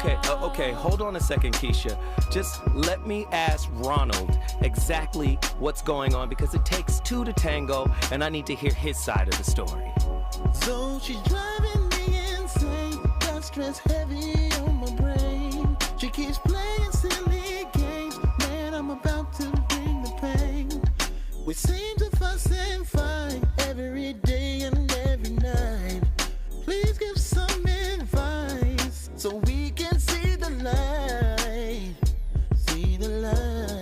Okay, hold on a second, Keisha. Just let me ask Ronald exactly what's going on, because it takes two to tango, and I need to hear his side of the story. So she's driving me insane, got stress heavy on my brain. She keeps playing silly games, man, I'm about to bring the pain. We seem to fuss and fight every day and every night. Please give some advice so we can see the light, see the light.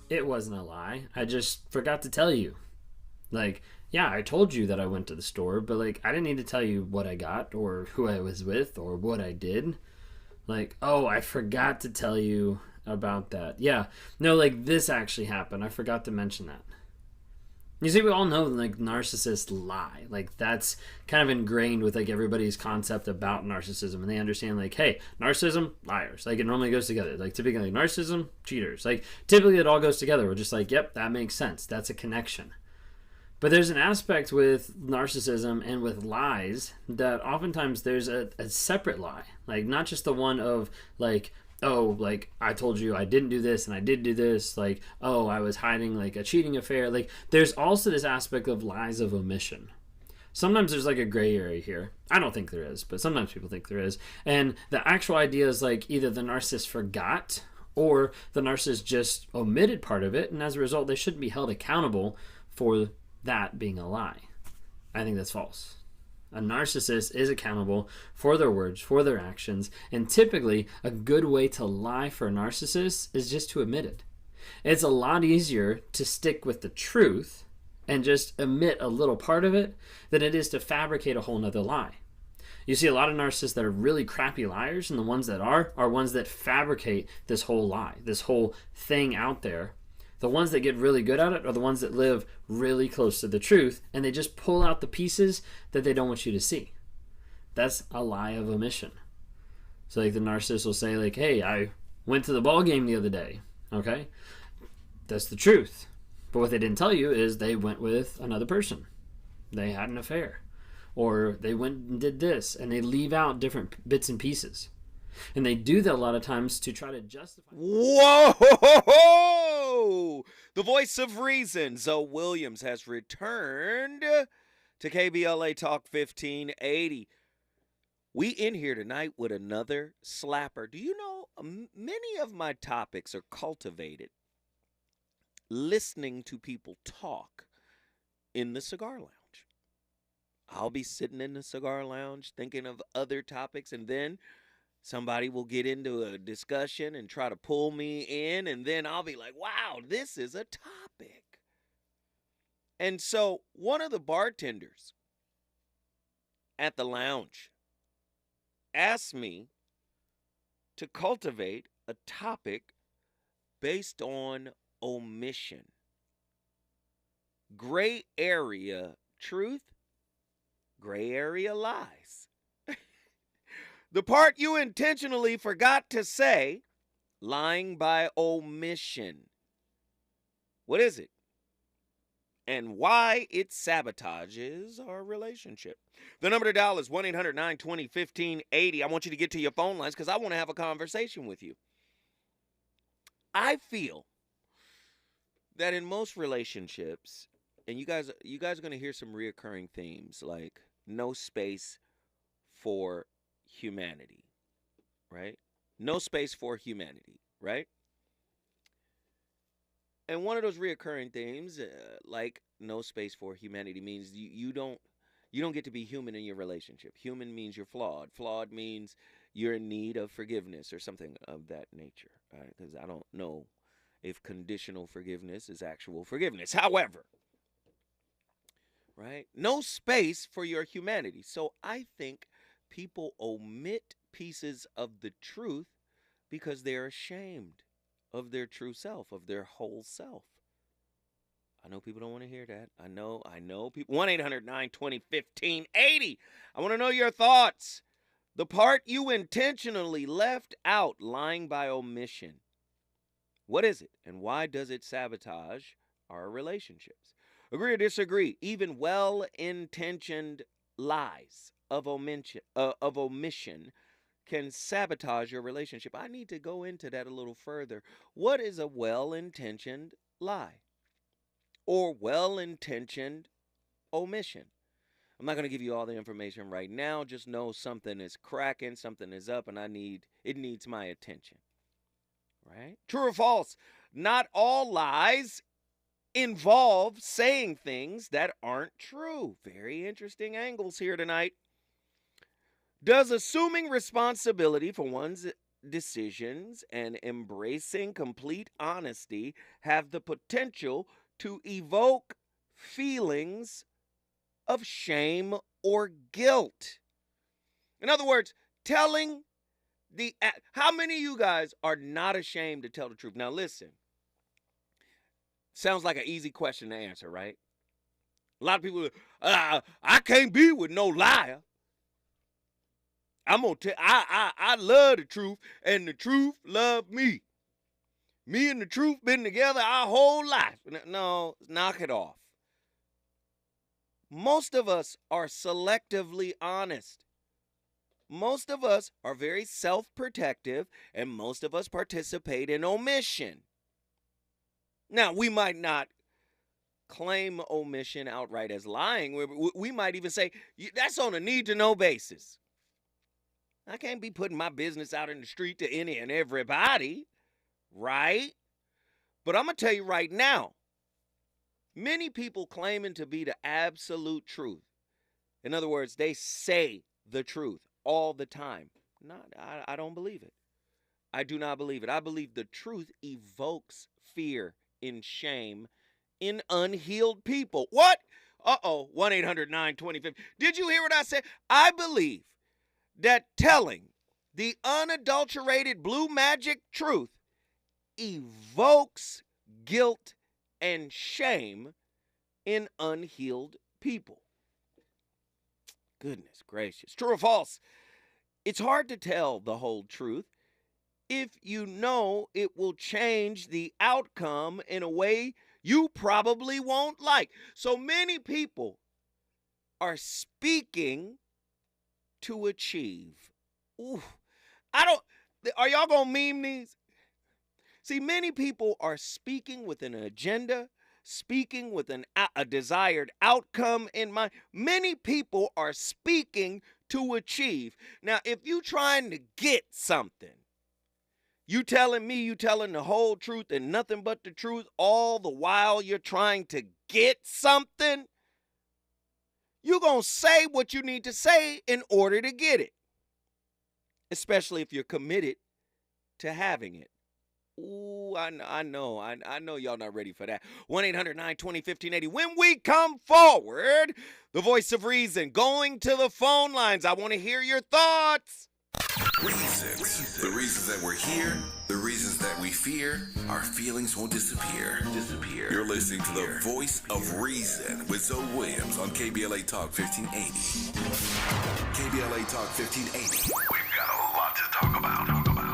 It wasn't a lie. I just forgot to tell you. Like, yeah, I told you that I went to the store, but, like, I didn't need to tell you what I got or who I was with or what I did. Like, oh, I forgot to tell you about that. Yeah, no, like, this actually happened. I forgot to mention that. You see, we all know, like, narcissists lie. Like, that's kind of ingrained with, like, everybody's concept about narcissism. And they understand, like, hey, narcissism, liars. Like, it normally goes together. Like, typically, narcissism, cheaters. Like, typically it all goes together. We're just like, yep, that makes sense. That's a connection. But there's an aspect with narcissism and with lies that oftentimes there's a separate lie. Like, not just the one of, like, oh, like, I told you I didn't do this and I did do this. Like, oh, I was hiding, like, a cheating affair. Like, there's also this aspect of lies of omission. Sometimes there's, like, a gray area here. I don't think there is, but sometimes people think there is. And the actual idea is, like, either the narcissist forgot or the narcissist just omitted part of it. And as a result, they shouldn't be held accountable for that being a lie. I think that's false. A narcissist is accountable for their words, for their actions, and typically a good way to lie for a narcissist is just to admit it. It's a lot easier to stick with the truth and just omit a little part of it than it is to fabricate a whole nother lie. You see a lot of narcissists that are really crappy liars, and the ones that are ones that fabricate this whole lie, this whole thing out there. The ones that get really good at it are the ones that live really close to the truth, and they just pull out the pieces that they don't want you to see. That's a lie of omission. So, like, the narcissist will say, like, hey, I went to the ball game the other day. Okay? That's the truth. But what they didn't tell you is they went with another person. They had an affair. Or they went and did this, and they leave out different bits and pieces. And they do that a lot of times to try to justify. Whoa! The voice of reason, Zoe Williams, has returned to KBLA Talk 1580. We in here tonight with another slapper. Do you know, many of my topics are cultivated listening to people talk in the cigar lounge. I'll be sitting in the cigar lounge thinking of other topics, and then somebody will get into a discussion and try to pull me in, and then I'll be like, wow, this is a topic. And so one of the bartenders at the lounge asked me to cultivate a topic based on omission. Gray area truth, Gray area lies. The part you intentionally forgot to say, lying by omission. What is it? And why it sabotages our relationship. The number to dial is 1-800-920-1580. I want you to get to your phone lines because I want to have a conversation with you. I feel that in most relationships, and you guys are going to hear some reoccurring themes like no space for humanity, right? No space for humanity, right? And one of those reoccurring themes, like no space for humanity, means you don't get to be human in your relationship. Human means you're flawed. Flawed means you're in need of forgiveness or something of that nature. Because I don't know if conditional forgiveness is actual forgiveness. However, right? No space for your humanity. So I think people omit pieces of the truth because they're ashamed of their true self, of their whole self. I know people don't want to hear that. I know people. 1-800-920-1580. I want to know your thoughts. The part you intentionally left out, lying by omission. What is it, and why does it sabotage our relationships? Agree or disagree? Even well-intentioned lies of omission can sabotage your relationship. I need to go into that a little further. What is a well-intentioned lie or well-intentioned omission? I'm not going to give you all the information right now. Just know something is cracking, something is up, and it needs my attention. Right? True or false? Not all lies involve saying things that aren't true. Very interesting angles here tonight. Does assuming responsibility for one's decisions and embracing complete honesty have the potential to evoke feelings of shame or guilt? In other words, telling how many of you guys are not ashamed to tell the truth? Now listen, sounds like an easy question to answer, right? A lot of people, I can't be with no liar. I'm gonna tell. I love the truth, and the truth love me. Me and the truth been together our whole life. No, knock it off. Most of us are selectively honest. Most of us are very self-protective, and most of us participate in omission. Now, we might not claim omission outright as lying. We might even say that's on a need-to-know basis. I can't be putting my business out in the street to any and everybody, right? But I'm going to tell you right now, many people claiming to be the absolute truth. In other words, they say the truth all the time. I don't believe it. I do not believe it. I believe the truth evokes fear and shame in unhealed people. What? 1-800-920-50. Did you hear what I said? I believe that telling the unadulterated blue magic truth evokes guilt and shame in unhealed people. Goodness gracious. True or false? It's hard to tell the whole truth if you know it will change the outcome in a way you probably won't like. So many people are speaking to achieve. Ooh, are y'all gonna meme these? See, many people are speaking with an agenda, speaking with a desired outcome in mind. Many people are speaking to achieve. Now, if you trying to get something, you telling me you telling the whole truth and nothing but the truth all the while you're trying to get something, you're going to say what you need to say in order to get it, especially if you're committed to having it. Ooh, I know y'all not ready for that. 1-800-920-1580. When we come forward, the voice of reason going to the phone lines. I want to hear your thoughts. Reasons. The reasons that we're here, the reasons that we feel fear, our feelings won't disappear. You're listening to the Voice of Reason with Zoe Williams on KBLA Talk 1580. KBLA Talk 1580. We've got a lot to talk about.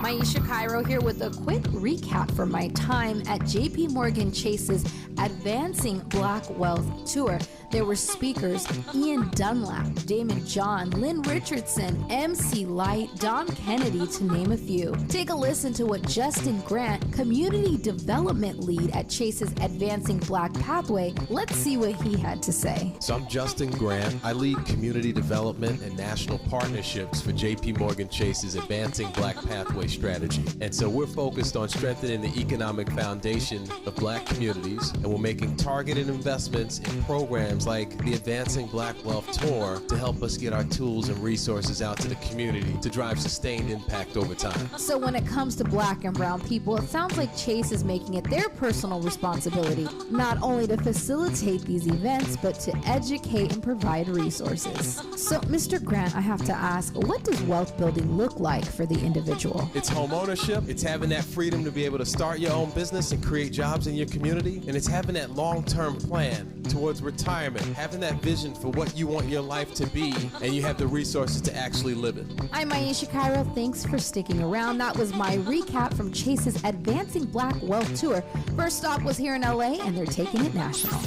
Maisha Cairo here with a quick recap from my time at JP Morgan Chase's Advancing Black Wealth Tour. There were speakers Ian Dunlap, Damon John, Lynn Richardson, MC Light, Don Kennedy, to name a few. Take a listen to what Justin Grant, Community Development Lead at Chase's Advancing Black Pathway, let's see what he had to say. So I'm Justin Grant. I lead community development and national partnerships for JP Morgan Chase's Advancing Black Pathway strategy. And so we're focused on strengthening the economic foundation of black communities, and we're making targeted investments in programs like the Advancing Black Wealth Tour to help us get our tools and resources out to the community to drive sustained impact over time. So when it comes to black and brown people, it sounds like Chase is making it their personal responsibility not only to facilitate these events, but to educate and provide resources. So, Mr. Grant, I have to ask, what does wealth building look like for the individual? It's home ownership, it's having that freedom to be able to start your own business and create jobs in your community, and it's having that long-term plan towards retirement, having that vision for what you want your life to be, and you have the resources to actually live it. I'm Maisha Cairo. Thanks for sticking around. That was my recap from Chase's Advancing Black Wealth Tour. First stop was here in LA, and they're taking it national.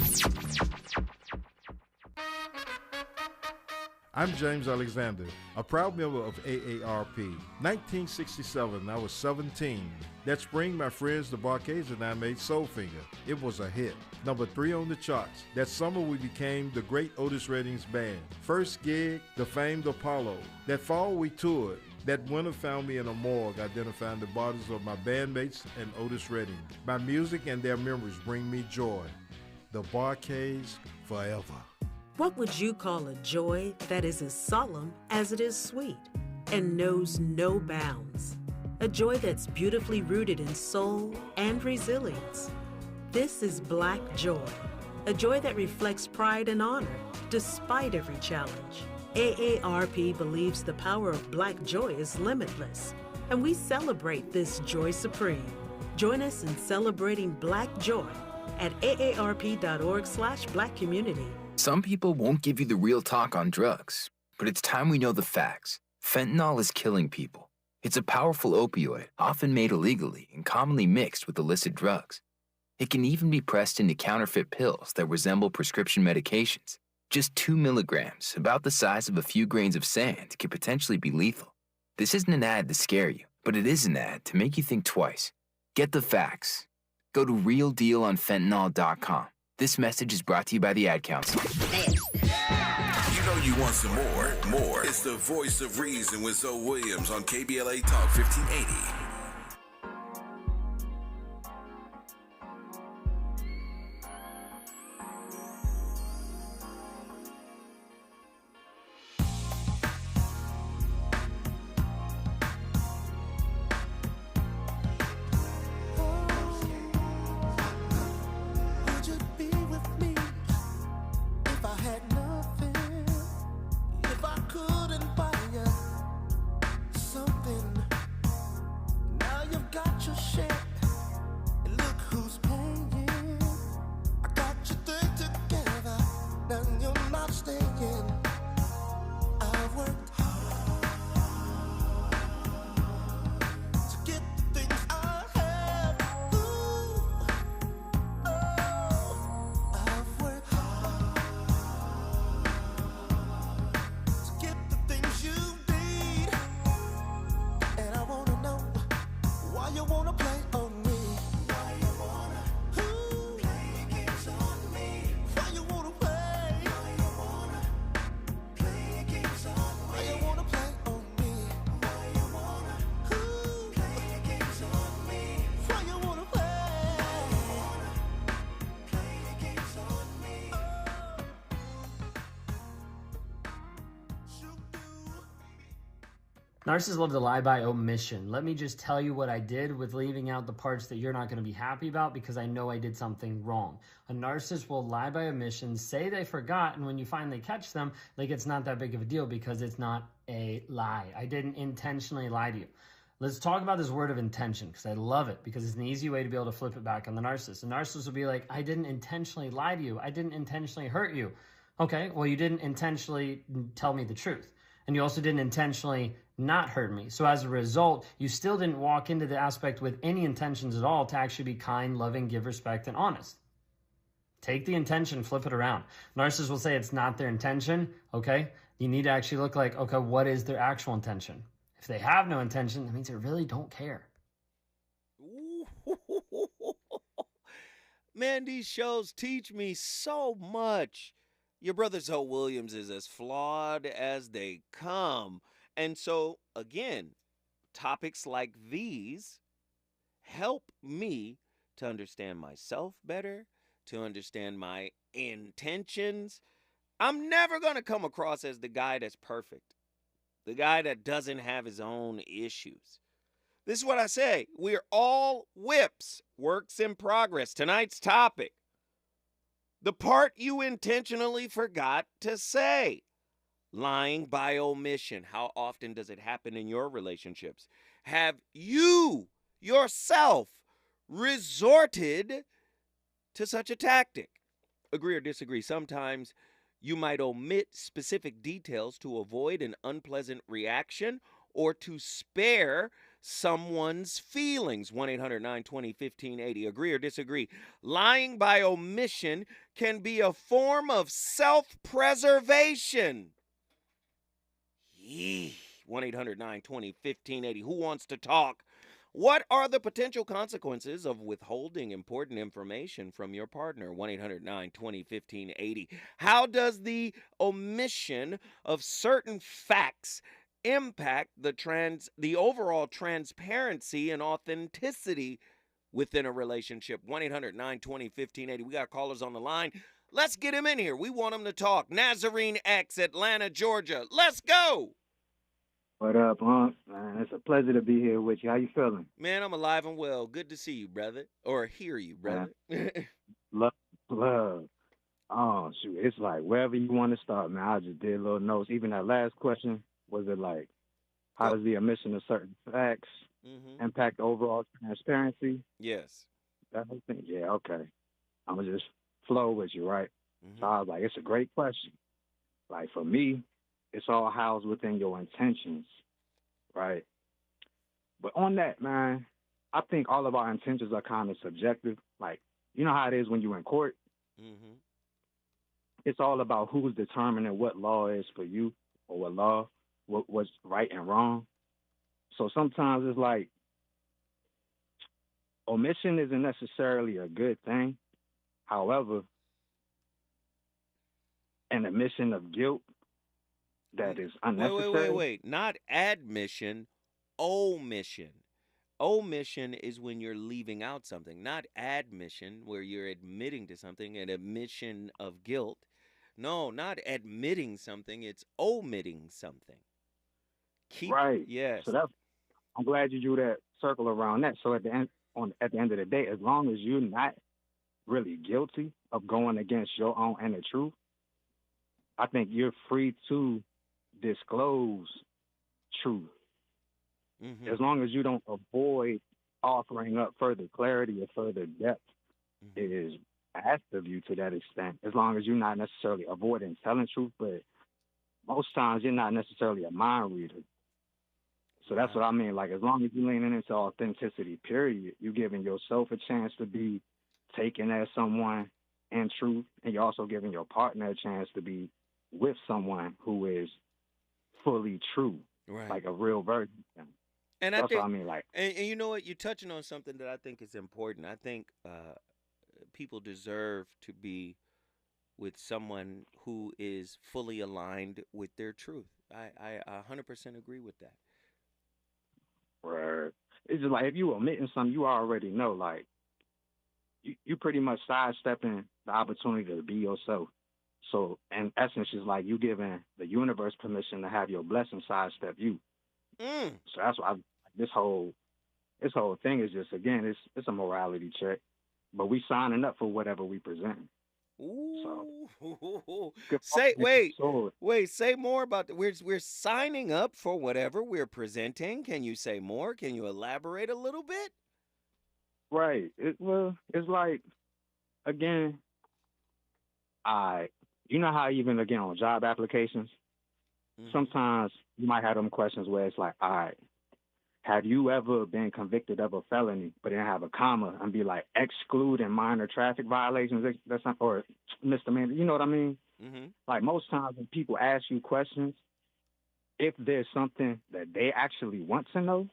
I'm James Alexander, a proud member of AARP. 1967, I was 17. That spring, my friends, the Barcades, and I made Soulfinger. It was a hit. Number 3 on the charts. That summer, we became the great Otis Redding's band. First gig, the famed Apollo. That fall, we toured. That winter found me in a morgue identifying the bodies of my bandmates and Otis Redding. My music and their memories bring me joy. The Barcades forever. What would you call a joy that is as solemn as it is sweet and knows no bounds? A joy that's beautifully rooted in soul and resilience. This is Black Joy, a joy that reflects pride and honor despite every challenge. AARP believes the power of Black joy is limitless, and we celebrate this joy supreme. Join us in celebrating Black joy at aarp.org/blackcommunity. Some people won't give you the real talk on drugs, but it's time we know the facts. Fentanyl is killing people. It's a powerful opioid, often made illegally and commonly mixed with illicit drugs. It can even be pressed into counterfeit pills that resemble prescription medications. Just 2 milligrams, about the size of a few grains of sand, can potentially be lethal. This isn't an ad to scare you, but it is an ad to make you think twice. Get the facts. Go to realdealonfentanyl.com. This message is brought to you by the Ad Council. You know you want some more. It's the Voice of Reason with Zoe Williams on KBLA Talk 1580. Would you be with me if I had nothing? If I couldn't buy you something? Now you've got your share, and look who's paying. I got your thing together, now you're not staying. I've worked hard to get the things I have. Ooh. I've worked hard to get the things you need, and I wanna know why you wanna play on me. Why you wanna play games on me? Why you wanna play? Why you wanna play games on me? Why you wanna play on me? Why you wanna play games on me? Why you wanna play? Play games on me. Shoot you. Narcissists love to lie by omission. Let me just tell you what I did with leaving out the parts that you're not going to be happy about because I know I did something wrong. A narcissist will lie by omission, say they forgot, and when you finally catch them, like it's not that big of a deal because it's not a lie. I didn't intentionally lie to you. Let's talk about this word of intention, because I love it, because it's an easy way to be able to flip it back on the narcissist. The narcissist will be like, I didn't intentionally lie to you. I didn't intentionally hurt you. Okay, well, you didn't intentionally tell me the truth. And you also didn't intentionally not hurt me. So as a result, you still didn't walk into the aspect with any intentions at all to actually be kind, loving, give respect, and honest. Take the intention, flip it around. Narcissists will say it's not their intention, okay? You need to actually look like, okay, what is their actual intention? If they have no intention, that means they really don't care. Man, these shows teach me so much. Your brother Zoe Williams is as flawed as they come. And so, again, topics like these help me to understand myself better, to understand my intentions. I'm never going to come across as the guy that's perfect, the guy that doesn't have his own issues. This is what I say. We're all whips, works in progress. Tonight's topic: the part you intentionally forgot to say. Lying by omission. How often does it happen in your relationships? Have you yourself resorted to such a tactic? Agree or disagree? Sometimes you might omit specific details to avoid an unpleasant reaction or to spare someone's feelings. 1-800-920-1580. Agree or disagree? Lying by omission can be a form of self-preservation. 1-800-920-1580. Who wants to talk? What are the potential consequences of withholding important information from your partner? 1-800-920-1580. How does the omission of certain facts impact the overall transparency and authenticity within a relationship? 1-800-920-1580. We got callers on the line. Let's get him in here. We want him to talk. Nazarene X, Atlanta, Georgia. Let's go. What up, Unc? Man, it's a pleasure to be here with you. How you feeling? Man, I'm alive and well. Good to see you, brother. Or hear you, brother. Love, love. Oh, shoot. It's like wherever you want to start, man. I just did little notes. Even that last question, was it like, how does the omission of certain facts impact the overall transparency? Yes. That whole thing? Yeah, okay. I'm going to just flow with you, right? So I was like, it's a great question. Like, for me, it's all housed within your intentions, right? But on that, man, I think all of our intentions are kind of subjective. Like, you know how it is when you're in court? It's all about who's determining what law is for you, or what law, what's right and wrong. So sometimes it's like, omission isn't necessarily a good thing. However, an admission of guilt that is unnecessary. Wait. Not admission, omission. Omission is when you're leaving out something, not admission, where you're admitting to something, an admission of guilt. No, not admitting something, it's omitting something. Right. Yes. So I'm glad you drew that circle around that. So at the end of the day, as long as you're not really guilty of going against your own and the truth, I think you're free to disclose truth. As long as you don't avoid offering up further clarity or further depth, it is asked of you to that extent. As long as you're not necessarily avoiding telling truth, but most times you're not necessarily a mind reader. So that's what I mean. Like, as long as you're leaning into authenticity, period, you're giving yourself a chance to be taken as someone in truth, and you're also giving your partner a chance to be with someone who is fully true, like a real version. And that's I think, what I mean. Like, and you know what? You're touching on something that I think is important. I think people deserve to be with someone who is fully aligned with their truth. I 100% agree with that. Right. It's just like, if you omitting something, you already know. Like, you pretty much sidestepping the opportunity to be yourself. So, in essence, it's like you giving the universe permission to have your blessing sidestep you. So that's why this whole thing is just, again, it's a morality check, but we signing up for whatever we present. So Ooh. good Say wait. sword. Wait, say more about we're signing up for whatever we're presenting. Can you say more? Can you elaborate a little bit? Right. It's like again, I you know how even again on job applications, Mhm. sometimes you might have them questions where it's like, all right, have you ever been convicted of a felony, but then have a comma and be like excluding minor traffic violations? That's not, or misdemeanor. You know what I mean? Mhm. Like most times when people ask you questions, if there's something that they actually want to know,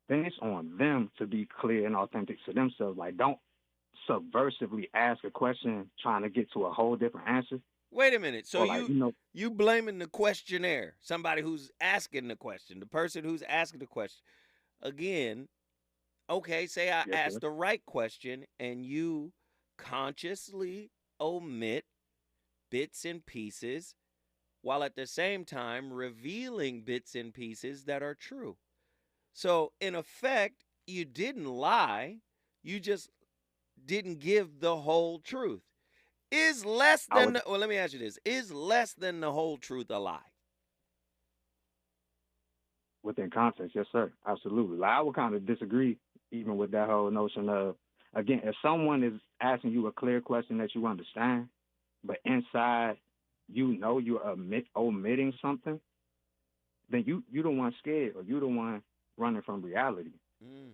then it's on them to be clear and authentic to themselves. Like don't subversively ask a question trying to get to a whole different answer. Wait a minute. So Or like, you blaming the questionnaire, somebody who's asking the question, the person who's asking the question. Again, okay, say I yes, asked sir. the right question and you consciously omit bits and pieces while at the same time revealing bits and pieces that are true. So, in effect, you didn't lie, you just didn't give the whole truth. Is less I than, would well, let me ask you this, is less than the whole truth a lie? within context, yes, sir. Absolutely. Like I would kind of disagree even with that whole notion of again, if someone is asking you a clear question that you understand, but inside you know you're omitting something, then you the one scared or you the one running from reality. Mm,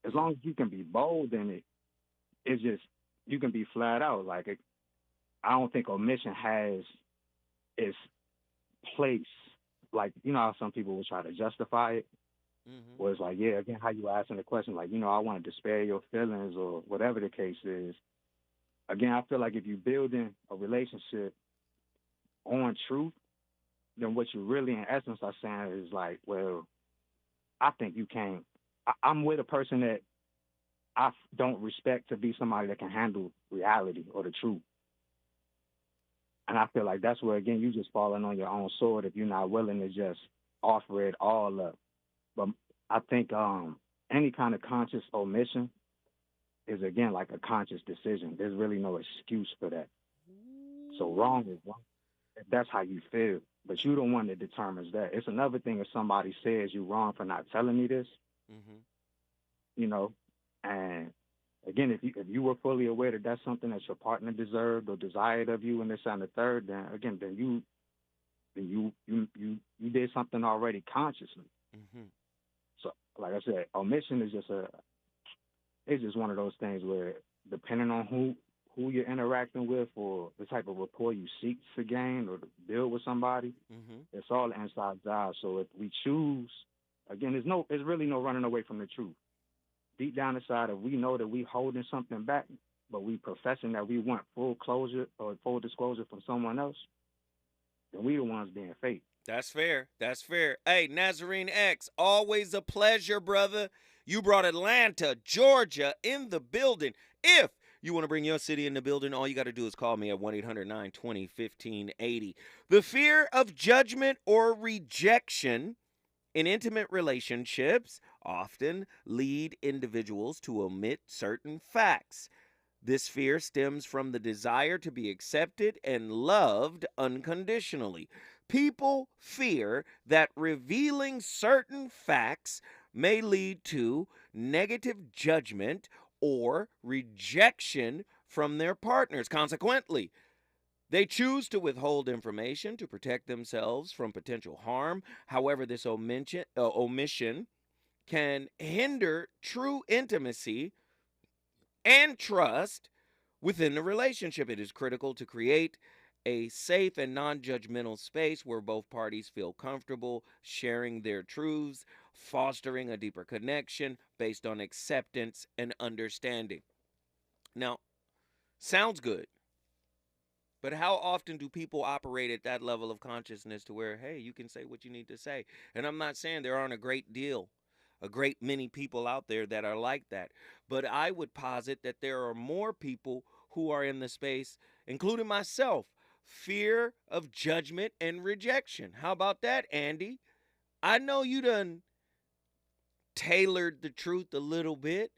As mm, long as you can be bold in it, it's just you can be flat out. Like I don't think omission has its place. Like you know how some people will try to justify it, mm-hmm. where it's like, yeah, again, how you asking the question, like I wanted to spare your feelings or whatever the case is. Again, I feel like if you building a relationship on truth, then what you really in essence are saying is like, well, I think you can't. I'm with a person that don't respect to be somebody that can handle reality or the truth. And I feel like that's where again you just falling on your own sword if you're not willing to just offer it all up. But I think any kind of conscious omission is again like a conscious decision. There's really no excuse for that. So wrong is wrong if that's how you feel. But you the one that determines that. It's another thing if somebody says you wrong for not telling me this, Mm-hmm. you know, and again, if you were fully aware that that's something that your partner deserved or desired of you, and this and the third, then again, then you did something already consciously. Mm-hmm. So, like I said, omission is it's just one of those things where depending on who you're interacting with or the type of rapport you seek to gain or to build with somebody, Mm-hmm. it's all an inside job. So if we choose, again, there's really no running away from the truth. Deep down inside, if we know that we holding something back, but we professing that we want full closure or full disclosure from someone else, then we the ones being fake. That's fair. That's fair. Hey, Nazarene X, always a pleasure, brother. You brought Atlanta, Georgia in the building. If you want to bring your city in the building, all you got to do is call me at 1-800-920-1580. The fear of judgment or rejection in intimate relationships often lead individuals to omit certain facts. This fear stems from the desire to be accepted and loved unconditionally. People fear that revealing certain facts may lead to negative judgment or rejection from their partners. Consequently, they choose to withhold information to protect themselves from potential harm. However, this omission can hinder true intimacy and trust within the relationship. It is critical to create a safe and non judgmental space where both parties feel comfortable sharing their truths, fostering a deeper connection based on acceptance and understanding. Now, sounds good, but how often do people operate at that level of consciousness to where, hey, you can say what you need to say? And I'm not saying there aren't a great many people out there that are like that. But I would posit that there are more people who are in the space, including myself, fear of judgment and rejection. How about that, Andy? I know you done tailored the truth a little bit.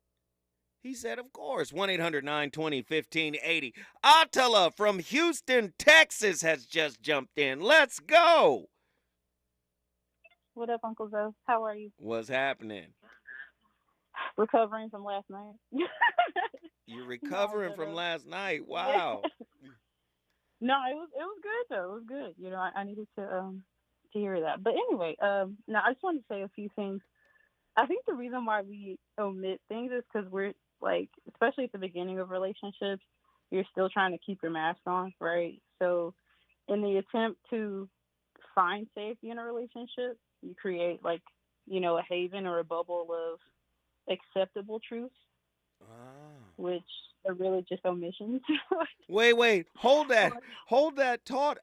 He said, of course. 1-800-920-1580. Attila from Houston, Texas has just jumped in. Let's go. What up, Uncle Zoe? How are you? What's happening? Recovering from last night. You're recovering from last night. Wow. No, it was good though. It was good. You know, I needed to hear that. But anyway, now I just wanted to say a few things. I think the reason why we omit things is because we're like, especially at the beginning of relationships, you're still trying to keep your mask on, right? So in the attempt to find safety in a relationship, you create like, you know, a haven or a bubble of acceptable truths, which are really just omissions. Wait. Hold that thought.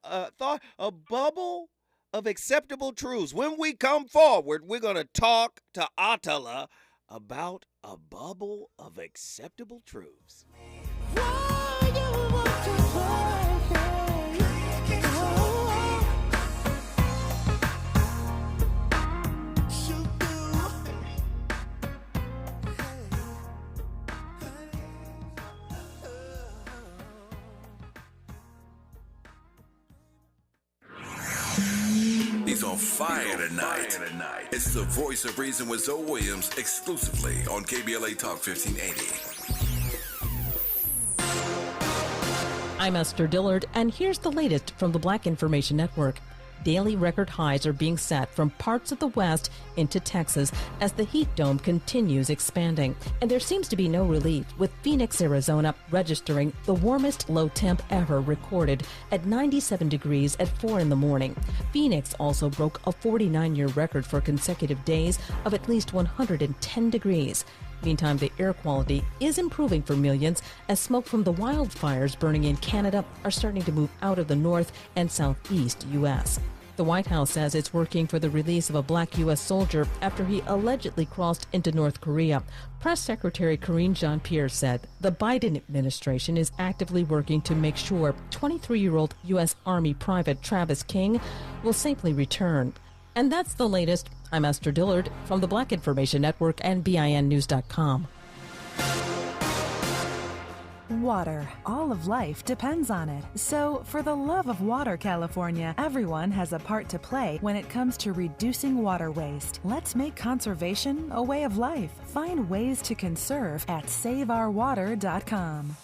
A bubble of acceptable truths. When we come forward, we're going to talk to Attila about a bubble of acceptable truths. He's on fire tonight. It's the Voice of Reason with Zoe Williams, exclusively on KBLA Talk 1580. I'm Esther Dillard, and here's the latest from the Black Information Network. Daily record highs are being set from parts of the West into Texas as the heat dome continues expanding. And there seems to be no relief, with Phoenix, Arizona registering the warmest low temp ever recorded at 97 degrees at 4 in the morning. Phoenix also broke a 49-year record for consecutive days of at least 110 degrees. Meantime, the air quality is improving for millions as smoke from the wildfires burning in Canada are starting to move out of the north and southeast U.S. The White House says it's working for the release of a black U.S. soldier after he allegedly crossed into North Korea. Press Secretary Karine Jean-Pierre said the Biden administration is actively working to make sure 23-year-old U.S. Army Private Travis King will safely return. And that's the latest. I'm Esther Dillard from the Black Information Network and BINnews.com. Water. All of life depends on it. So, for the love of water, California, everyone has a part to play when it comes to reducing water waste. Let's make conservation a way of life. Find ways to conserve at SaveOurWater.com.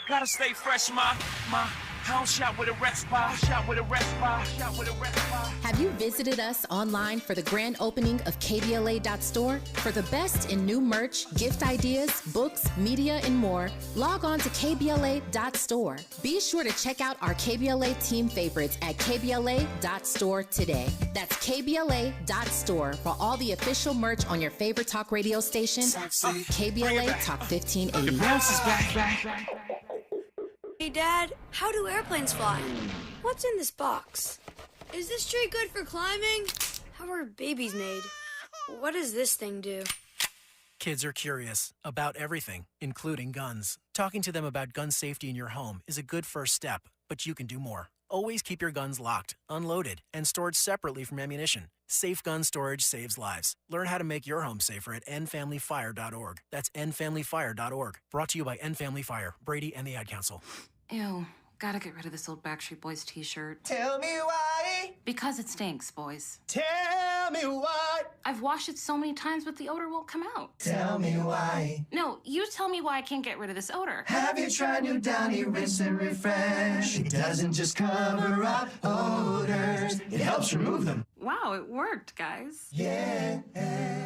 Gotta stay fresh, my. I don't shop with a rest bar. Have you visited us online for the grand opening of KBLA.store? For the best in new merch, gift ideas, books, media, and more, log on to KBLA.store. Be sure to check out our KBLA team favorites at KBLA.store today. That's KBLA.store for all the official merch on your favorite talk radio station, KBLA Talk 1580. Hey, Dad, how do airplanes fly? What's in this box? Is this tree good for climbing? How are babies made? What does this thing do? Kids are curious about everything, including guns. Talking to them about gun safety in your home is a good first step, but you can do more. Always keep your guns locked, unloaded, and stored separately from ammunition. Safe gun storage saves lives. Learn how to make your home safer at endfamilyfire.org. That's endfamilyfire.org. Brought to you by End Family Fire, Brady, and the Ad Council. Ew, gotta get rid of this old Backstreet Boys t-shirt. Tell me why. Because it stinks, boys. Tell me why. I've washed it so many times, but the odor won't come out. Tell me why. No, you tell me why I can't get rid of this odor. Have you tried new Downy Rinse and Refresh? It doesn't just cover up odors, it helps remove them. Wow, it worked, guys. Yeah.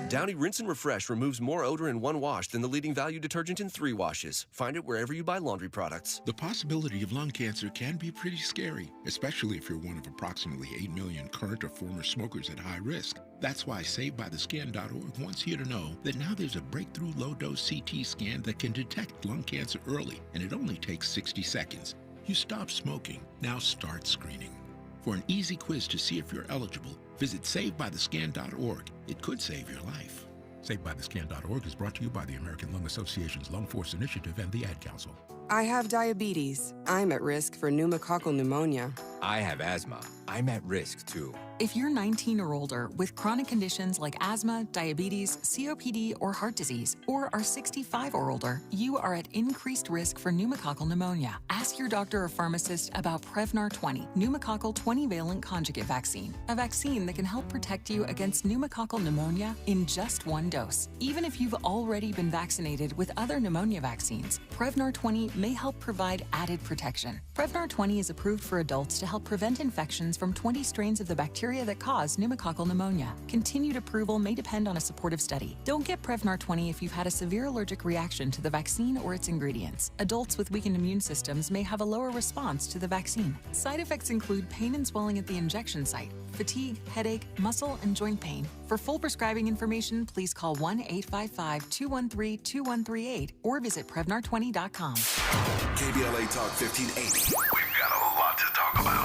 Downy Rinse and Refresh removes more odor in one wash than the leading value detergent in 3 washes. Find it wherever you buy laundry products. The possibility of lung cancer can be pretty scary, especially if you're one of approximately 8 million current or former smokers at high risk. That's why SaveByTheScan.org wants you to know that now there's a breakthrough low-dose CT scan that can detect lung cancer early, and it only takes 60 seconds. You stop smoking, now start screening. For an easy quiz to see if you're eligible, visit SaveByTheScan.org. It could save your life. SaveByTheScan.org is brought to you by the American Lung Association's Lung Force Initiative and the Ad Council. I have diabetes. I'm at risk for pneumococcal pneumonia. I have asthma. I'm at risk, too. If you're 19 or older with chronic conditions like asthma, diabetes, COPD, or heart disease, or are 65 or older, you are at increased risk for pneumococcal pneumonia. Ask your doctor or pharmacist about Prevnar 20, pneumococcal 20-valent conjugate vaccine, a vaccine that can help protect you against pneumococcal pneumonia in just one dose. Even if you've already been vaccinated with other pneumonia vaccines, Prevnar 20 may help provide added protection. Prevnar 20 is approved for adults to help prevent infections from 20 strains of the bacteria that cause pneumococcal pneumonia. Continued approval may depend on a supportive study. Don't get Prevnar 20 if you've had a severe allergic reaction to the vaccine or its ingredients. Adults with weakened immune systems may have a lower response to the vaccine. Side effects include pain and swelling at the injection site, fatigue, headache, muscle, and joint pain. For full prescribing information, please call 1-855-213-2138 or visit Prevnar20.com. KBLA Talk 1580. We've got a lot to talk about.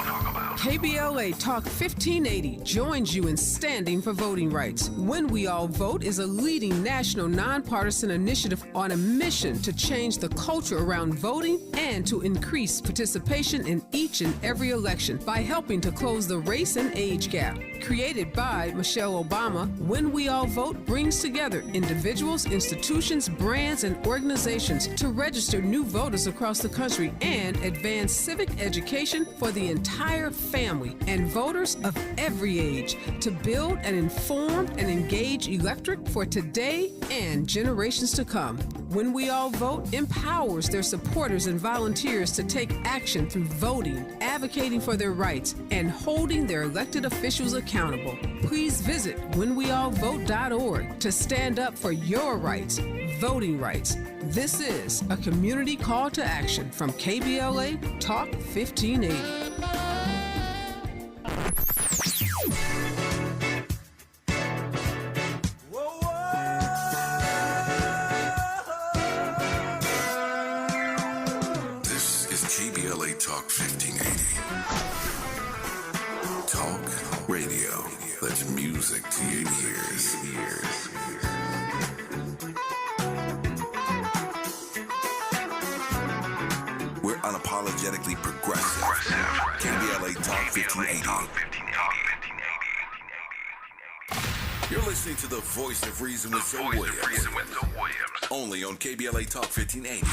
KBLA Talk 1580 joins you in standing for voting rights. When We All Vote is a leading national nonpartisan initiative on a mission to change the culture around voting and to increase participation in each and every election by helping to close the race and age gap. Created by Michelle Obama, When We All Vote brings together individuals, institutions, brands, and organizations to register new voters across the country and advance civic education for the entire family and voters of every age to build an informed and engaged electorate for today and generations to come. When We All Vote empowers their supporters and volunteers to take action through voting, advocating for their rights, and holding their elected officials accountable. Please visit whenweallvote.org to stand up for your rights, voting rights. This is a community call to action from KBLA Talk 1580. This is KBLA Talk 1580. Talk radio. That's music to your ears. We're unapologetically progressive. KBLA Talk 1580. You're listening to the voice of reason with Zoe Williams. Only on KBLA Talk 1580.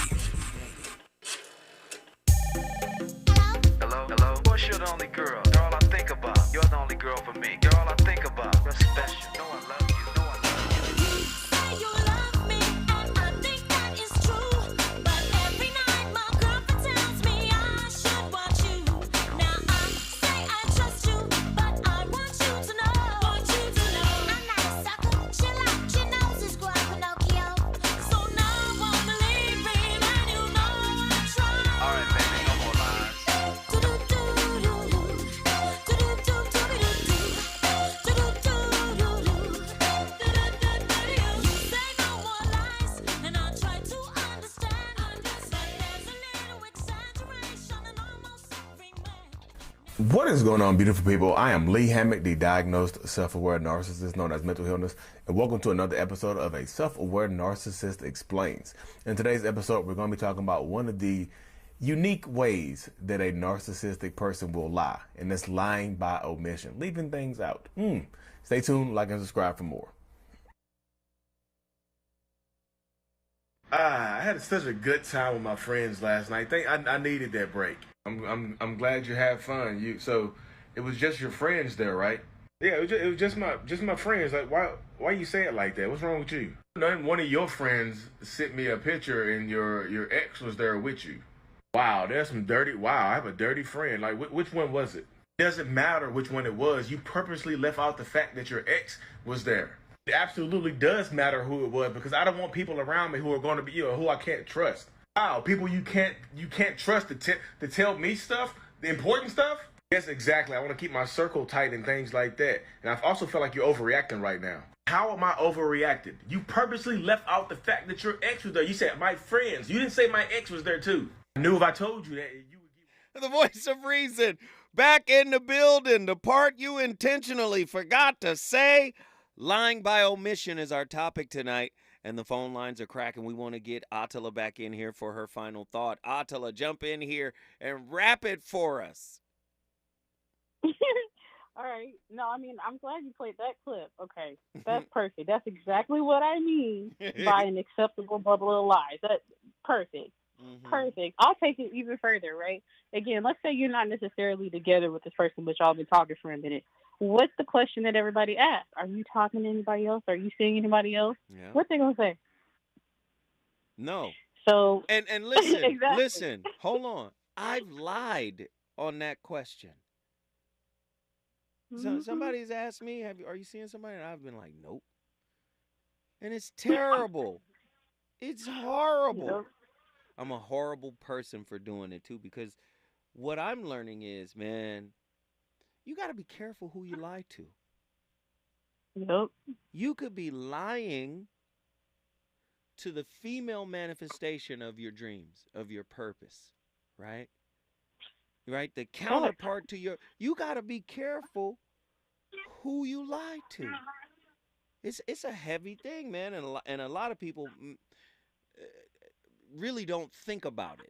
Hello? What's you're the only girl? You're all I think about. You're the only girl for me. You're all I think about. You're special. Know I love you. Know I love you. You love me, and I think that is true. But every night my girlfriend tells me I should watch you. Now I say I trust you, but I want you to know. I'm not a sucker. She knows it's growing Pinocchio. So now I won't believe me when you know I try. All right, baby, no more lies. What is going on, beautiful people? I am Lee Hammock, the diagnosed self-aware narcissist known as mental illness, and welcome to another episode of A Self-Aware Narcissist Explains. In today's episode, we're going to be talking about one of the unique ways that a narcissistic person will lie, and that's lying by omission, leaving things out. Stay tuned, like and subscribe for more. I had such a good time with my friends last night. I needed that break. I'm glad you had fun. So it was just your friends there, right? Yeah, it was just my friends. Like, why you say it like that? What's wrong with you? One of your friends sent me a picture and your ex was there with you. Wow, there's some dirty. Wow, I have a dirty friend. Like, which one was it? It doesn't matter which one it was. You purposely left out the fact that your ex was there. It absolutely does matter who it was, because I don't want people around me who are going to be, who I can't trust. Wow, people you can't trust to tell me stuff, the important stuff? Yes, exactly. I want to keep my circle tight and things like that. And I also feel like you're overreacting right now. How am I overreacting? You purposely left out the fact that your ex was there. You said my friends. You didn't say my ex was there too. I knew if I told you that you would The voice of reason back in the building. The part you intentionally forgot to say. Lying by omission is our topic tonight. And the phone lines are cracking. We want to get Attila back in here for her final thought. Attila, jump in here and wrap it for us. All right. No, I mean, I'm glad you played that clip. Okay. That's perfect. That's exactly what I mean by an acceptable bubble of lies. That's perfect. Perfect. I'll take it even further, right? Again, let's say you're not necessarily together with this person, but y'all been talking for a minute. What's the question that everybody asks? Are you talking to anybody else? Are you seeing anybody else? Yeah. What they gonna say? No. So And listen, exactly. listen, hold on. I've lied on that question. So somebody's asked me, are you seeing somebody? And I've been like, nope. And it's terrible. It's horrible. Yep. I'm a horrible person for doing it too, because what I'm learning is, man, you got to be careful who you lie to. Yep. You could be lying to the female manifestation of your dreams, of your purpose, right? Right? The counterpart to you got to be careful who you lie to. It's a heavy thing, man, and a lot of people really don't think about it,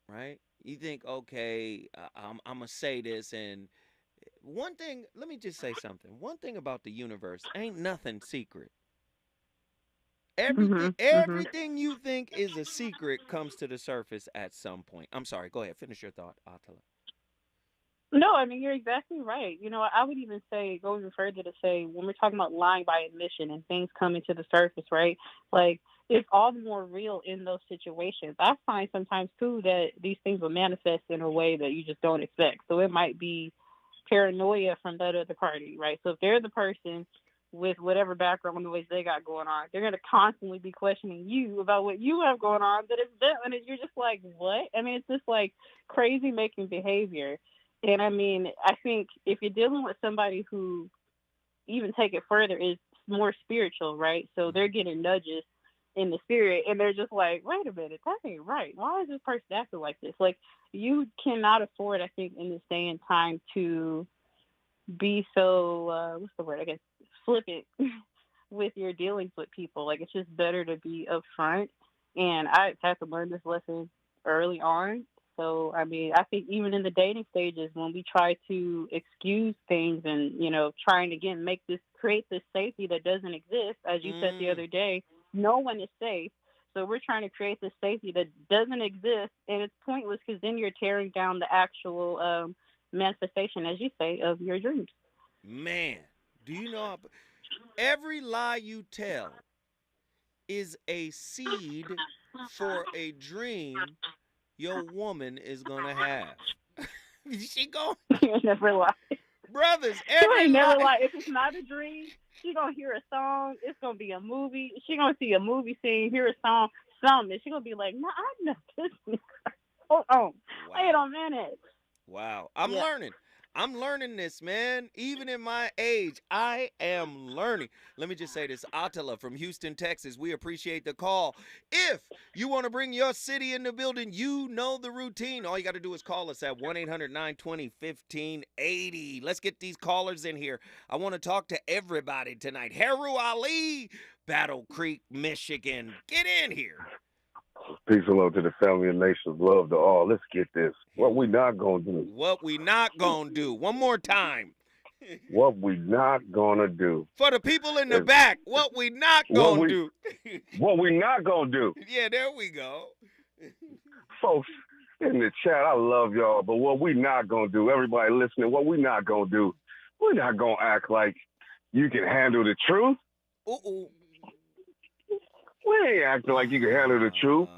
right? You think, okay, I'm gonna say this, and one thing. Let me just say something. One thing about the universe, ain't nothing secret. Everything you think is a secret comes to the surface at some point. I'm sorry. Go ahead. Finish your thought, Attila. No, I mean, you're exactly right. You know, I would even say, go even further to say, when we're talking about lying by admission and things coming to the surface, right? Like, it's all the more real in those situations. I find sometimes, too, that these things will manifest in a way that you just don't expect. So it might be paranoia from that other party, right? So if they're the person with whatever background noise they got going on, they're going to constantly be questioning you about what you have going on, that it's them. And you're just like, what? I mean, it's just like crazy making behavior. And I mean, I think if you're dealing with somebody who, even take it further, is more spiritual, right? So they're getting nudges in the spirit, and they're just like, wait a minute, that ain't right. Why is this person acting like this? Like, you cannot afford, I think, in this day and time to be so, what's the word, I guess, flippant with your dealings with people. Like, it's just better to be upfront. And I had to learn this lesson early on. So, I mean, I think even in the dating stages, when we try to excuse things and, you know, trying to, again, create this safety that doesn't exist, as you said the other day, no one is safe. So we're trying to create this safety that doesn't exist, and it's pointless because then you're tearing down the actual manifestation, as you say, of your dreams. Man, do you know every lie you tell is a seed for a dream your woman is gonna have. She going You never lie. Brothers, She every ain't never lie. lie. If it's not a dream, she gonna hear a song. It's gonna be a movie. She gonna see a movie scene, hear a song, something. She gonna be like, "No, I know this." Hold on. Wait a minute. Wow. I'm learning this, man. Even in my age, I am learning. Let me just say this. Attila from Houston, Texas. We appreciate the call. If you want to bring your city in the building, you know the routine. All you got to do is call us at 1-800-920-1580. Let's get these callers in here. I want to talk to everybody tonight. Heru Ali, Battle Creek, Michigan. Get in here. Peace and love to the family and nations. Love to all. Let's get this. What we not going to do. What we not going to do. One more time. What we not going to do. For the people in the back, what we not going to do. What we not going to do. Yeah, there we go. Folks in the chat, I love y'all, but what we not going to do, everybody listening, what we not going to do, we're not going to act like you can handle the truth. We ain't acting like you can handle the truth.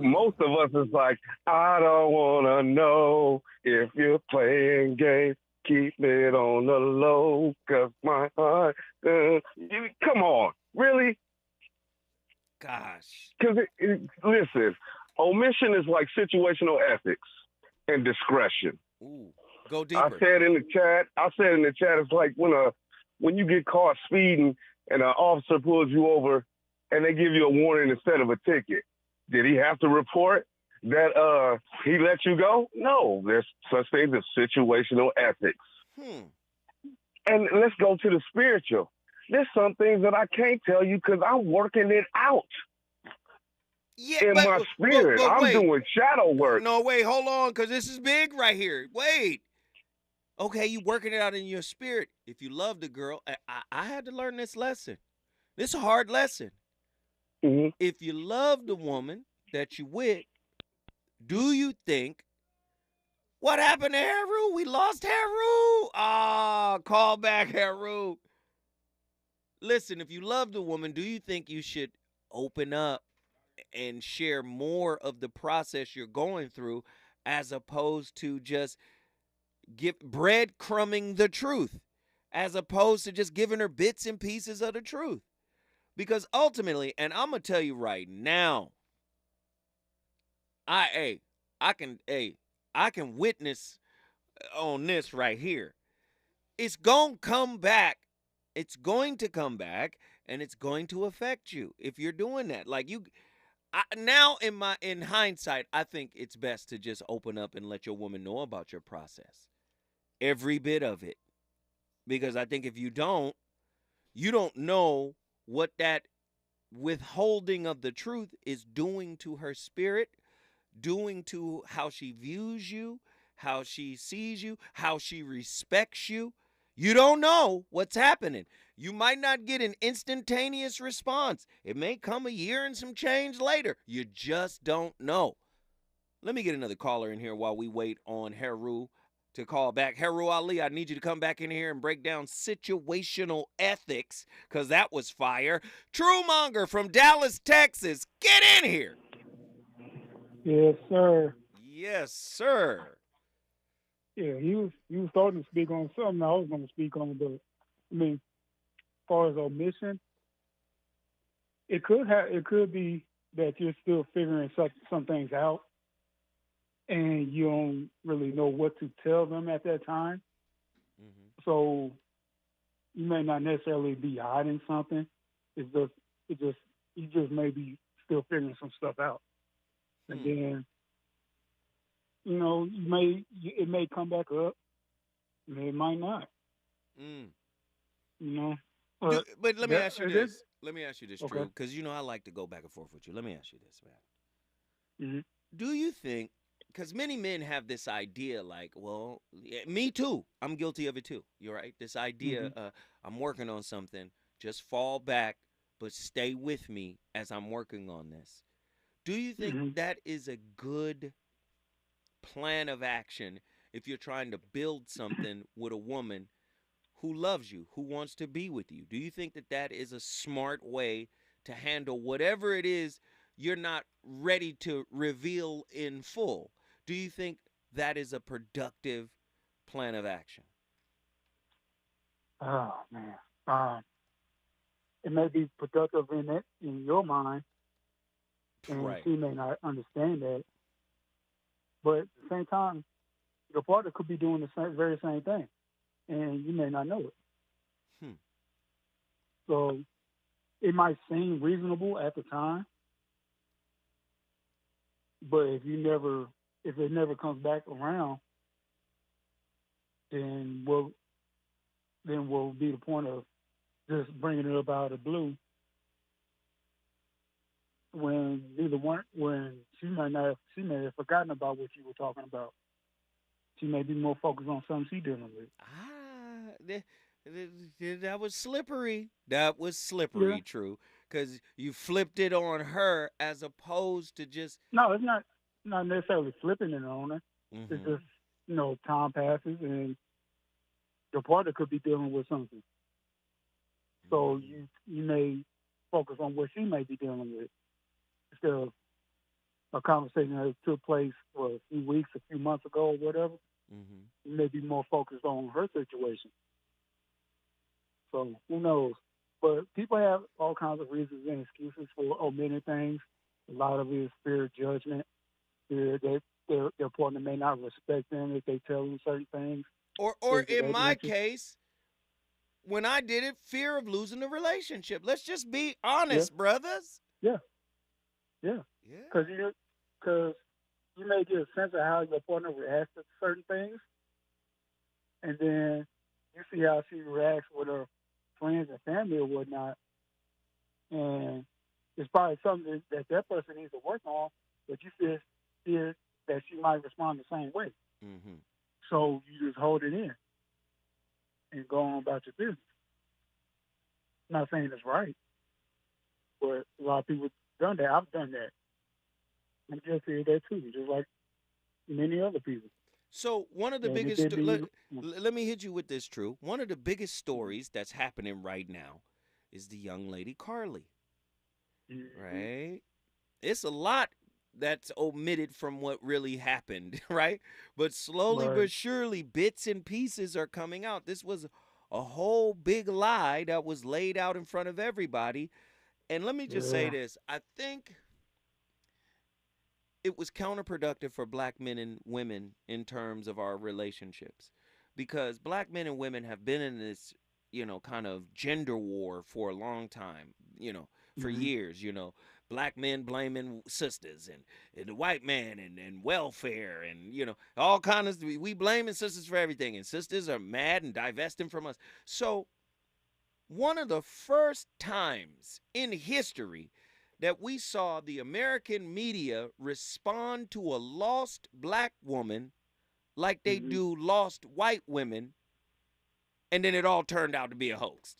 Most of us is like, I don't want to know if you're playing games. Keep it on the low, because my heart... come on, really? Gosh. Because, listen, omission is like situational ethics and discretion. Ooh, go deeper. I said in the chat, it's like when you get caught speeding and an officer pulls you over and they give you a warning instead of a ticket. Did he have to report that he let you go? No, there's such things as situational ethics. And let's go to the spiritual. There's some things that I can't tell you because I'm working it out. Yeah, my spirit. But I'm doing shadow work. No, wait, hold on, because this is big right here. Wait. Okay, you working it out in your spirit. If you love the girl, I had to learn this lesson. This is a hard lesson. Mm-hmm. If you love the woman that you with, do you think what happened to Haru? We lost Haru. Ah, call back Haru. Listen, if you love the woman, do you think you should open up and share more of the process you're going through as opposed to just give breadcrumbing the truth, as opposed to just giving her bits and pieces of the truth? Because ultimately, and I'm gonna tell you right now, I can witness on this right here. It's gonna come back. It's going to come back, and it's going to affect you if you're doing that. Like now in hindsight, I think it's best to just open up and let your woman know about your process, every bit of it, because I think if you don't know what that withholding of the truth is doing to her spirit, doing to how she views you, how she sees you, how she respects you. You don't know what's happening. You might not get an instantaneous response. It may come a year and some change later. You just don't know. Let me get another caller in here while we wait on Haru to call back. Haru Ali, I need you to come back in here and break down situational ethics, because that was fire. True Monger from Dallas, Texas. Get in here. Yes, sir. Yes, sir. Yeah, he was starting to speak on something I was going to speak on, but I mean, as far as omission, it could be that you're still figuring some things out, and you don't really know what to tell them at that time. Mm-hmm. So you may not necessarily be hiding something. You just may be still figuring some stuff out, and then it may come back up, and it might not. But let me ask you this. Let me ask you this, Drew, because I like to go back and forth with you. Let me ask you this, man. Mm-hmm. Do you think, because many men have this idea like, well, yeah, me too. I'm guilty of it too. You're right. This idea, I'm working on something, just fall back, but stay with me as I'm working on this. Do you think that is a good plan of action if you're trying to build something with a woman who loves you, who wants to be with you? Do you think that is a smart way to handle whatever it is you're not ready to reveal in full? Do you think that is a productive plan of action? Oh man, it may be productive in your mind, and right. she may not understand that. But at the same time, your partner could be doing the very same thing, and you may not know it. So it might seem reasonable at the time, but if it never comes back around, then will be the point of just bringing it up out of the blue when she may have forgotten about what you were talking about. She may be more focused on something she's dealing with. That was slippery. That was slippery, yeah. True, because you flipped it on her as opposed to just... No, it's not necessarily flipping it on her. Mm-hmm. It's just, time passes and your partner could be dealing with something. So you may focus on what she may be dealing with instead of a conversation that took place for a few weeks, a few months ago or whatever. Mm-hmm. You may be more focused on her situation. So who knows? But people have all kinds of reasons and excuses for omitting things. A lot of it is fear of judgment, fear that their partner may not respect them if they tell them certain things. Or in my case, when I did it, fear of losing the relationship. Let's just be honest, brothers. Yeah. Because you may get a sense of how your partner reacts to certain things, and then you see how she reacts with her friends and family or whatnot, and it's probably something that person needs to work on, but you fear that she might respond the same way. Mm-hmm. So you just hold it in. and go on about your business. I'm not saying it's right, but a lot of people done that. I've done that. I'm guilty of that too, just like many other people. So one of the And it biggest, did let me hit you with this, True. One of the biggest stories that's happening right now is the young lady Carly, right? It's a lot that's omitted from what really happened, right? But slowly but surely, bits and pieces are coming out. This was a whole big lie that was laid out in front of everybody. And let me just say this. I think it was counterproductive for black men and women in terms of our relationships, because black men and women have been in this, kind of gender war for a long time, for years, black men blaming sisters and the white man and welfare and, all kinds of, we blaming sisters for everything, and sisters are mad and divesting from us. So one of the first times in history that we saw the American media respond to a lost black woman like they do lost white women, and then it all turned out to be a hoax.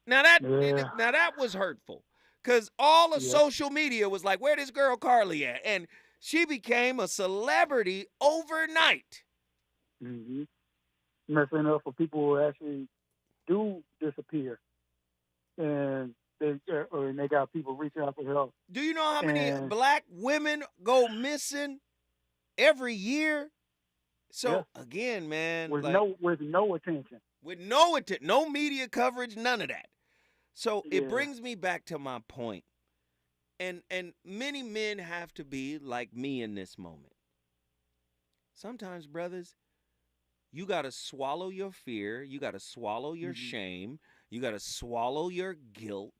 Now that was hurtful, because all of social media was like, where this girl Carly at? And she became a celebrity overnight. Messing up for people who actually do disappear, and they got people reaching out for help. Do you know how many black women go missing every year? So again, man, with no attention, no media coverage, none of that. So it brings me back to my point, and many men have to be like me in this moment. Sometimes, brothers, you got to swallow your fear, you got to swallow your shame, you got to swallow your guilt,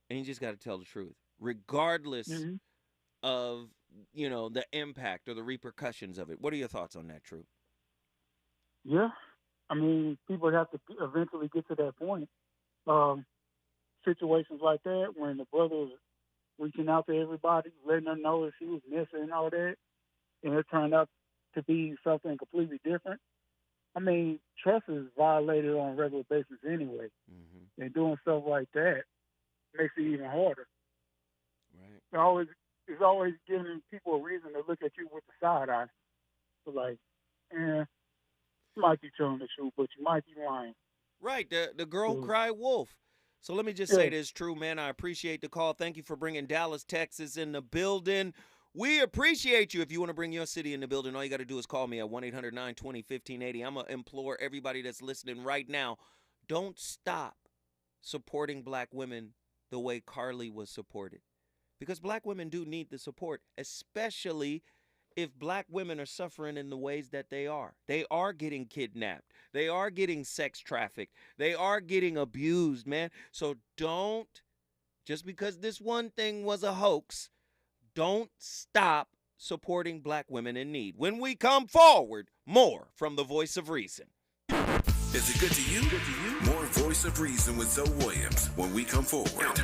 and you just got to tell the truth, regardless of, the impact or the repercussions of it. What are your thoughts on that, True? Yeah. I mean, people have to eventually get to that point. Situations like that, when the brother was reaching out to everybody, letting them know if she was missing and all that, and it turned out to be something completely different. I mean, trust is violated on a regular basis anyway. And doing stuff like that makes it even harder. Right. It's always giving people a reason to look at you with the side eye. So like, you might be telling the truth, but you might be lying. Right. The girl cried wolf. So let me just say this, True, man. I appreciate the call. Thank you for bringing Dallas, Texas in the building. We appreciate you. If you want to bring your city in the building, all you got to do is call me at 1-800-920-1580. I'm going to implore everybody that's listening right now, don't stop supporting black women the way Carly was supported. Because black women do need the support, especially if black women are suffering in the ways that they are. They are getting kidnapped. They are getting sex trafficked. They are getting abused, man. So don't, just because this one thing was a hoax, don't stop supporting black women in need. When we come forward, more from the Voice of Reason. Is it good to you? More Voice of Reason with Zoe Williams when we come forward.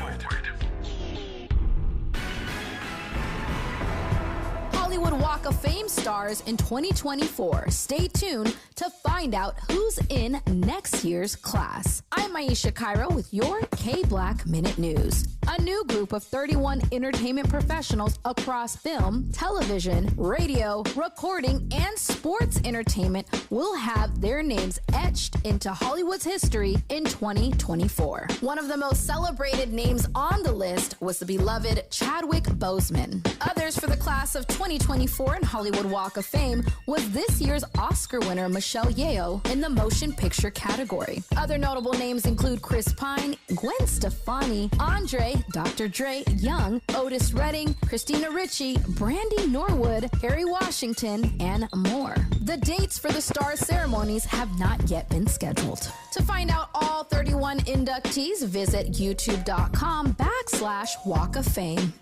Hollywood Walk of Fame stars in 2024. Stay tuned to find out who's in next year's class. I'm Aisha Cairo with your K-Black Minute News. A new group of 31 entertainment professionals across film, television, radio, recording, and sports entertainment will have their names etched into Hollywood's history in 2024. One of the most celebrated names on the list was the beloved Chadwick Boseman. Others for the class of 2024 in Hollywood Walk of Fame was this year's Oscar winner Michelle Yeoh in the motion picture category. Other notable names include Chris Pine, Gwen Stefani, Andre, Dr. Dre, Young, Otis Redding, Christina Ricci, Brandy Norwood, Harry Washington, and more. The dates for the stars ceremonies have not yet been scheduled. To find out all 31 inductees, visit youtube.com/Walk of Fame.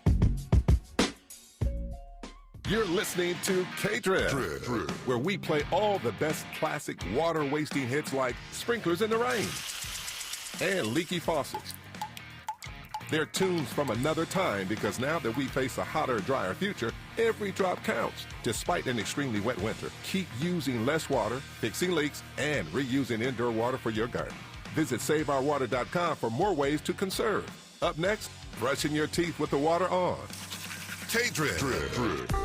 You're listening to K-Drip, where we play all the best classic water-wasting hits like Sprinklers in the Rain and Leaky Faucets. They're tunes from another time because now that we face a hotter, drier future, every drop counts. Despite an extremely wet winter, keep using less water, fixing leaks, and reusing indoor water for your garden. Visit SaveOurWater.com for more ways to conserve. Up next, brushing your teeth with the water on. K-Drip.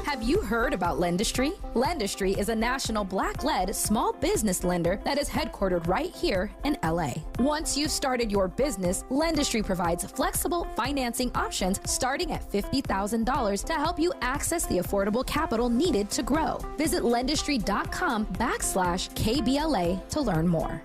Have you heard about Lendistry? Lendistry is a national black-led small business lender that is headquartered right here in LA. Once you've started your business, Lendistry provides flexible financing options starting at $50,000 to help you access the affordable capital needed to grow. Visit lendistry.com/KBLA to learn more.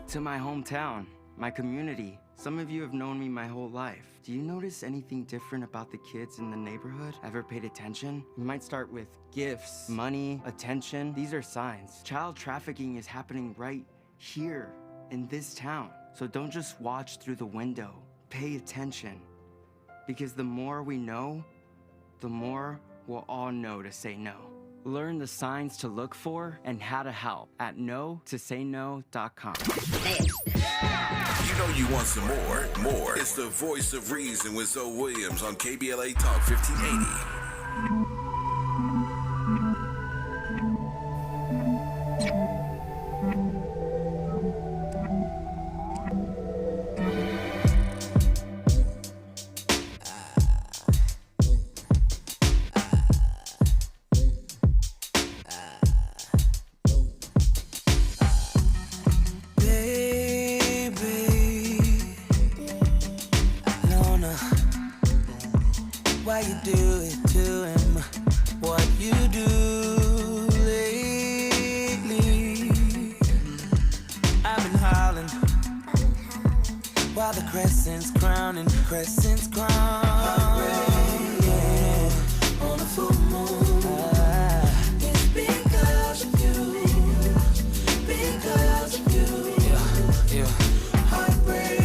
To my hometown, my community. Some of you have known me my whole life. Do you notice anything different about the kids in the neighborhood? Ever paid attention? We might start with gifts, money, attention. These are signs. Child trafficking is happening right here in this town. So don't just watch through the window. Pay attention. Because the more we know, the more we'll all know to say no. Learn the signs to look for and how to help at no-to-say-no.com. You know you want some more. More. It's the voice of reason with Zoe Williams on KBLA Talk 1580. Why you do it to him? What you do lately? I've been howling while the crescent's crowning, crescent's crown. Yeah, on a full moon. It's because of you, because of you. Yeah. Heartbreak.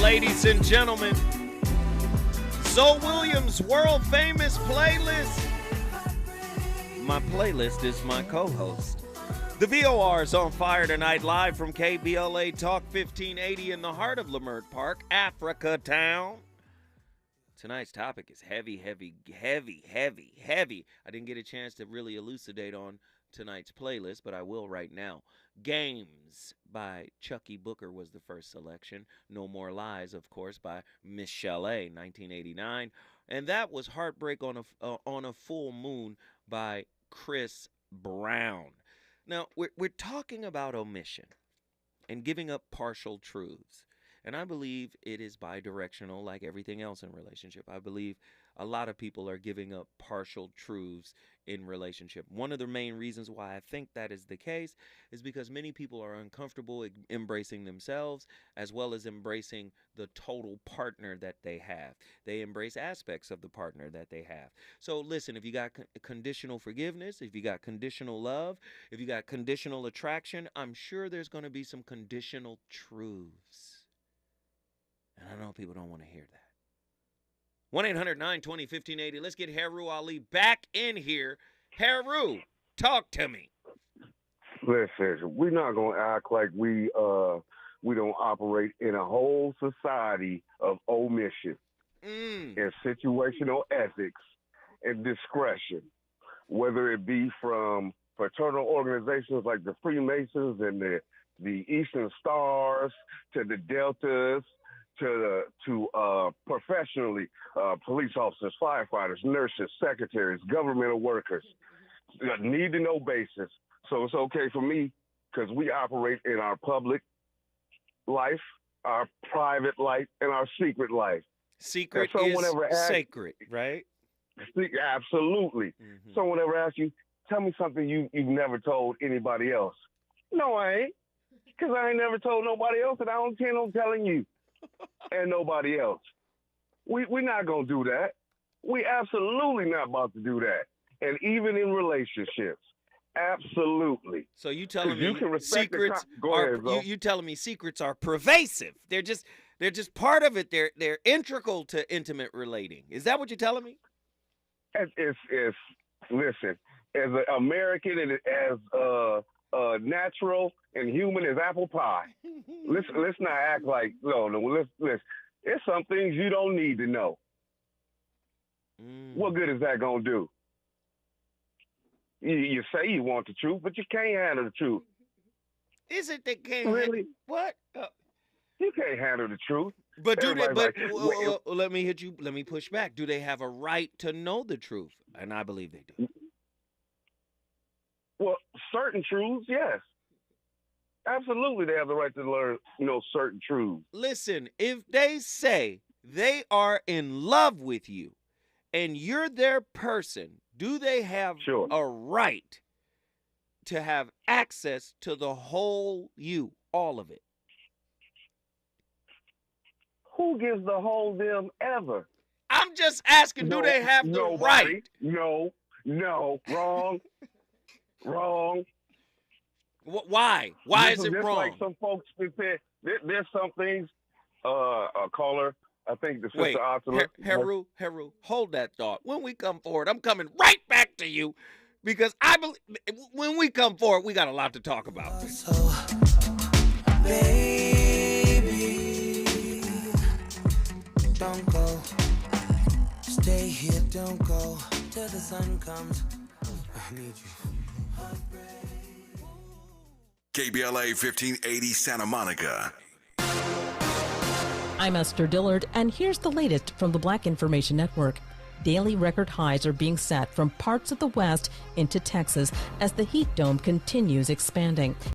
Ladies and gentlemen, Zoe Williams' world-famous playlist. My playlist is my co-host. The VOR is on fire tonight, live from KBLA Talk 1580 in the heart of Leimert Park, Africa Town. Tonight's topic is heavy. I didn't get a chance to really elucidate on tonight's playlist, but I will right now. Games by Chucky Booker was the first selection. No More Lies, of course, by Miss Chalet, 1989. And that was Heartbreak on a Full Moon by Chris Brown. Now, we're talking about omission and giving up partial truths. And I believe it is bidirectional like everything else in relationship. I believe a lot of people are giving up partial truths in relationship. One of the main reasons why I think that is the case is because many people are uncomfortable embracing themselves as well as embracing the total partner that they have. They embrace aspects of the partner that they have. So listen, if you got conditional forgiveness, if you got conditional love, if you got conditional attraction, I'm sure there's going to be some conditional truths. And I know people don't want to hear that. 1-800-920-1580. Let's get Heru Ali back in here. Heru, talk to me. Listen, we're not going to act like we don't operate in a whole society of omission and situational ethics and discretion, whether it be from fraternal organizations like the Freemasons and the Eastern Stars to the Deltas, to professionally, police officers, firefighters, nurses, secretaries, governmental workers, need to know basis. So it's okay for me because we operate in our public life, our private life, and our secret life. Secret is sacred, right? Absolutely. Mm-hmm. Someone ever asks you, tell me something you've never told anybody else. No, I ain't. Because I ain't never told nobody else, and I don't intend on telling you. And nobody else. We're not going to do that. We absolutely not about to do that. And even in relationships, absolutely. So you telling me secrets are you telling me secrets are pervasive? They're just They're just part of it. They're integral to intimate relating. Is that what you're telling me? It's listen, as an American and as natural and human as apple pie. Let's not act like no. Let's. There's some things you don't need to know. What good is that gonna do? You say you want the truth, but you can't handle the truth. Is it they can't really? What? You can't handle the truth. But do they? But like, let me hit you. Let me push back. Do they have a right to know the truth? And I believe they do. Well, certain truths, yes. Absolutely, they have the right to learn, certain truths. Listen, if they say they are in love with you and you're their person, do they have a right to have access to the whole you, all of it? Who gives the whole them ever? I'm just asking, do they have the right? No, wrong. Wrong. Why? Why is it wrong? Like some folks say, there's some things. A caller, I think the sister Osler. Heru, hold that thought. When we come forward, I'm coming right back to you because I believe when we come forward, we got a lot to talk about. Baby, don't go. Stay here, don't go till the sun comes. I need you. KBLA 1580 Santa Monica. I'm Esther Dillard, and here's the latest from the Black Information Network. Daily record highs are being set from parts of the West into Texas as the heat dome continues expanding.